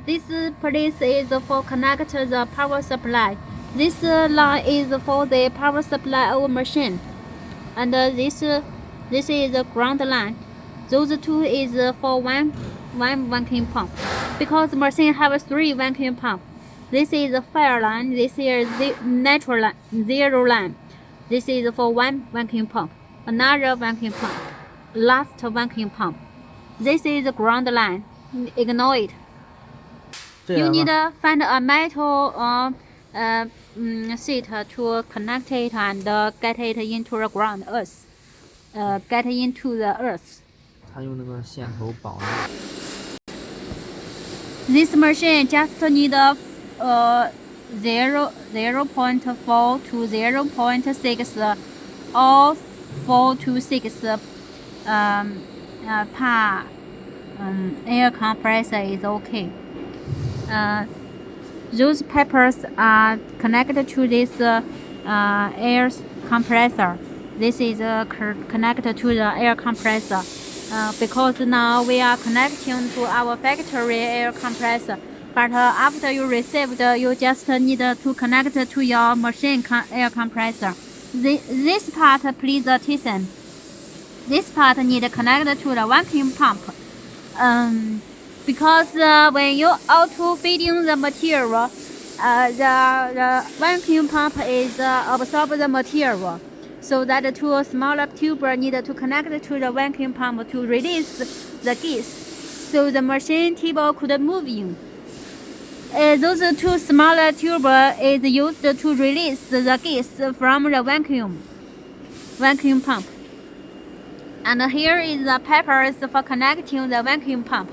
This place is for connect the power supply. This line is for the power supply of machine, and this is the ground line. Those two is for one vacuum pump, because machine have 3 vacuum pump. This is the fire line. This is the natural line, zero line. This is for one vacuum pump, another vacuum pump, last vacuum pump. This is the ground line. Ignore it. 这 You 样 need 吧， to find a metal sheet to connect it and get it into the ground earth. Get into the earth. 他用那个线头绑的。 This machine just need 0.4 to 0.6 or 4 to 6 per air compressor is okay. Those pipes are connected to this air compressor. This is connected to the air compressor. Because now we are connecting to our factory air compressor. But after you received, you just need to connect to your machine air compressor. This part, please listen. This part need connect to the vacuum pump. Because when you auto feeding the material, the vacuum pump is absorb the material. So that the 2 smaller tubes need to connect to the vacuum pump to release the gas, so the machine table could move in. Those 2 smaller tubes is used to release the gas from the vacuum pump. And here is the pipes for connecting the vacuum pump.